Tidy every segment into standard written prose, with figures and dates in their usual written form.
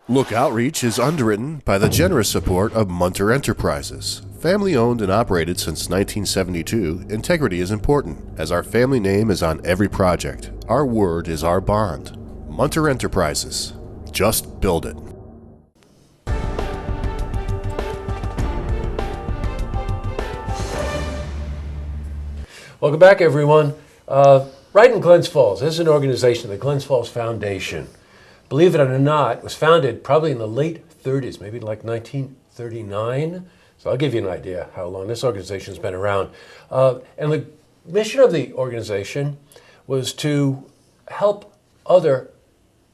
Look Outreach is underwritten by the generous support of Munter Enterprises. Family owned and operated since 1972, integrity is important, as our family name is on every project. Our word is our bond. Munter Enterprises. Just build it. Welcome back, everyone. Right in Glens Falls, there's an organization, the Glens Falls Foundation. Believe it or not, it was founded probably in the late 30s, maybe like 1939. So I'll give you an idea how long this organization's been around. And the mission of the organization was to help other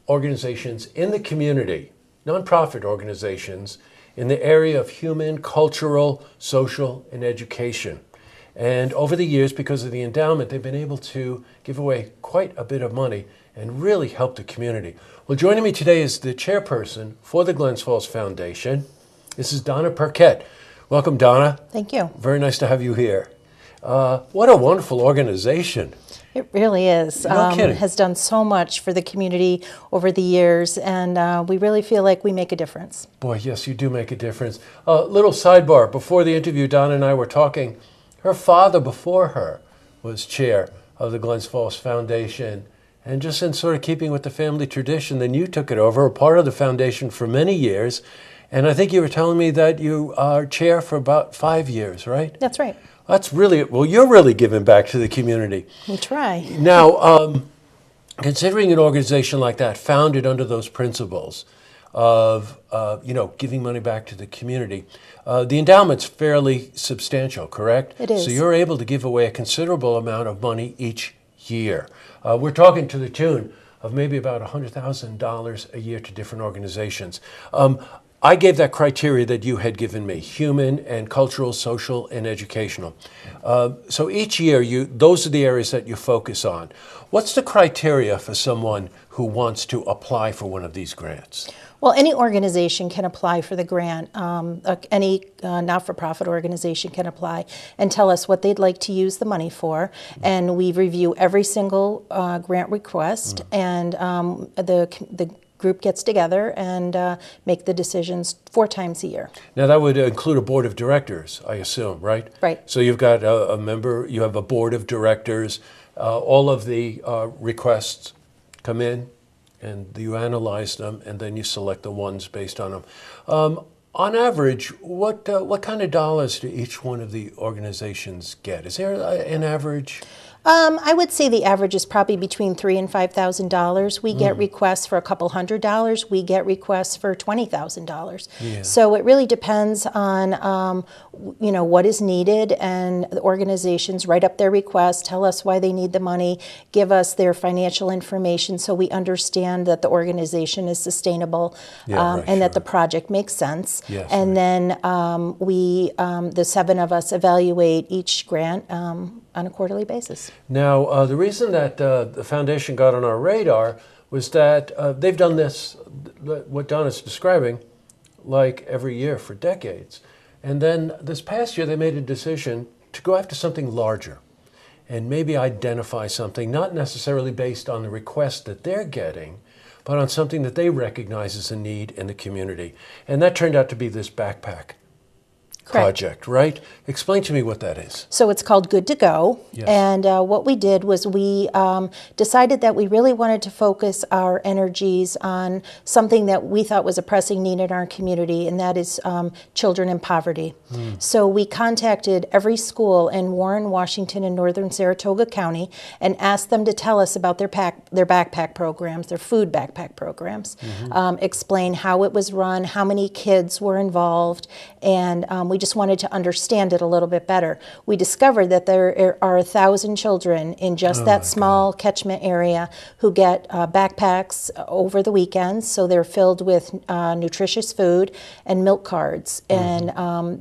organizations in the community, nonprofit organizations, in the area of human, cultural, social, and education. And over the years, because of the endowment, they've been able to give away quite a bit of money and really help the community. Well, joining me today is the chairperson for the Glens Falls Foundation. This is Donna Perkett. Welcome, Donna. Thank you. Very nice to have you here. What a wonderful organization. It really is. No kidding. Has done so much for the community over the years, and we really feel like we make a difference. Boy, yes, you do make a difference. Little sidebar. Before the interview, Donna and I were talking. Her father before her was chair of the Glens Falls Foundation. And just in sort of keeping with the family tradition, then you took it over, a part of the foundation for many years. And I think you were telling me that you are chair for about 5 years, right? That's right. That's really, well, you're really giving back to the community. We try. Now, considering an organization like that, founded under those principles of, giving money back to the community, the endowment's fairly substantial, correct? It is. So you're able to give away a considerable amount of money each year. We're talking to the tune of maybe about $100,000 a year to different organizations. I gave that criteria that you had given me, human and cultural, social, and educational. So each year, those are the areas that you focus on. What's the criteria for someone who wants to apply for one of these grants? Well, any organization can apply for the grant. Any not-for-profit organization can apply and tell us what they'd like to use the money for. And we review every single grant request, and the group gets together and make the decisions 4 times a year. Now that would include a board of directors, I assume, right? Right. So you've got a member, you have a board of directors, all of the requests come in, and you analyze them, and then you select the ones based on them. On average, what kind of dollars do each one of the organizations get? Is there an average? I would say the average is probably between $3,000 and $5,000. We get requests for a couple $100. We get requests for $20,000. Yeah. So it really depends on what is needed, and the organizations write up their requests, tell us why they need the money, give us their financial information so we understand that the organization is sustainable, and that the project makes sense. Yes, and then the 7 of us evaluate each grant on a quarterly basis. Now, the reason that the foundation got on our radar was that they've done this, what Donna's describing, like every year for decades. And then this past year, they made a decision to go after something larger and maybe identify something, not necessarily based on the request that they're getting, but on something that they recognize as a need in the community. And that turned out to be this backpack project, right? Explain to me what that is. So it's called Good to Go. Yes. And what we did was we decided that we really wanted to focus our energies on something that we thought was a pressing need in our community, and that is children in poverty. So we contacted every school in Warren, Washington, and northern Saratoga County and asked them to tell us about their backpack programs, their food backpack programs, explain how it was run, how many kids were involved, and we just wanted to understand it a little bit better. We discovered that there are 1,000 children in just that small catchment area who get backpacks over the weekends, so they're filled with nutritious food and milk cards, and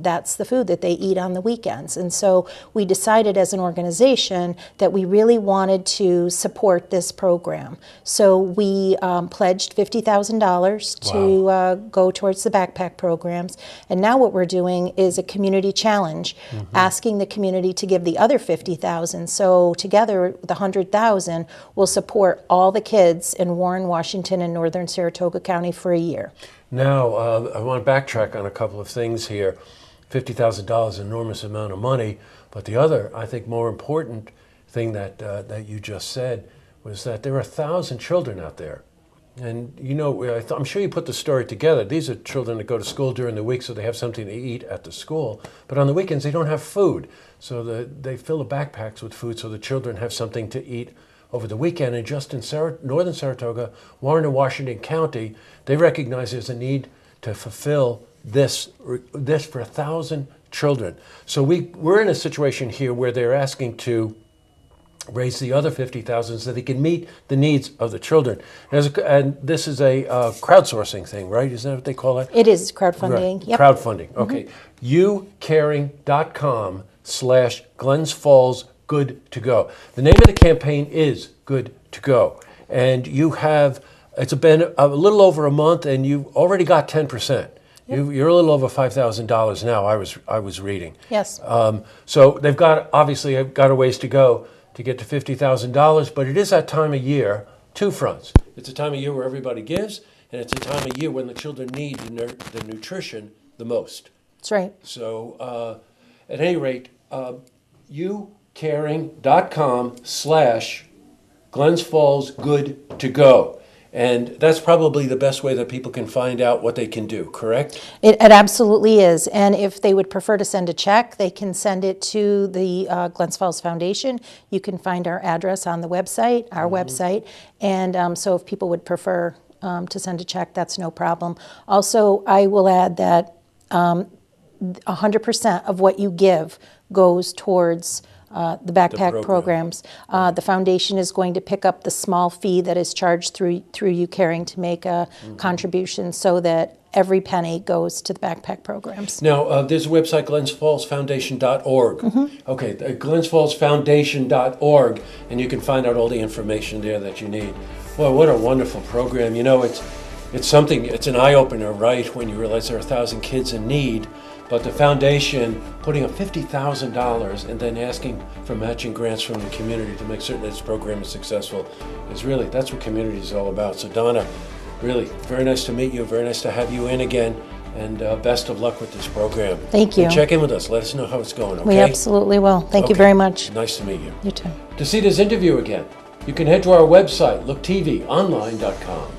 that's the food that they eat on the weekends. And so we decided as an organization that we really wanted to support this program. So we pledged $50,000 to go towards the backpack programs, and now what we're doing is a community challenge, asking the community to give the other $50,000. So together, the $100,000 will support all the kids in Warren, Washington, and northern Saratoga County for a year. Now, I want to backtrack on a couple of things here. $50,000 is an enormous amount of money, but the other, I think, more important thing that you just said was that there are 1,000 children out there. And you know, I'm sure you put the story together. These are children that go to school during the week so they have something to eat at the school. But on the weekends, they don't have food. So they fill the backpacks with food so the children have something to eat over the weekend. And just in northern Saratoga, Warren and Washington County, they recognize there's a need to fulfill this for 1,000 children. So we're in a situation here where they're asking to raise the other $50,000 so they can meet the needs of the children. And this is a crowdsourcing thing, right? Isn't that what they call it? It is crowdfunding. Right. Yep. Crowdfunding. Okay. youcaring.com/Glens Falls Good to Go. The name of the campaign is Good to Go. And it's been a little over a month and you've already got 10%. Yep. You're a little over $5,000 now, I was reading. Yes. So they've obviously got a ways to go to get to $50,000, but it is that time of year, two fronts. It's a time of year where everybody gives, and it's a time of year when the children need the nutrition the most. That's right. So at any rate, youcaring.com/Glens Falls Good to Go. And that's probably the best way that people can find out what they can do, correct? It absolutely is. And if they would prefer to send a check, they can send it to the Glens Falls Foundation. You can find our address on the website, our website. And so if people would prefer to send a check, that's no problem. Also, I will add that 100% of what you give goes towards the backpack programs. The foundation is going to pick up the small fee that is charged through You Caring to make a contribution so that every penny goes to the backpack programs. Now, there's a website, glensfallsfoundation.org. Okay, glensfallsfoundation.org, and you can find out all the information there that you need. Well, what a wonderful program. You know, it's an eye-opener, right, when you realize there are 1,000 kids in need. But the foundation putting up $50,000 and then asking for matching grants from the community to make certain that this program is successful that's what community is all about. So Donna, really very nice to meet you, very nice to have you in again, and best of luck with this program. Thank you. And check in with us, let us know how it's going, okay? We absolutely will. Thank you very much. Nice to meet you. You too. To see this interview again, you can head to our website, looktvonline.com.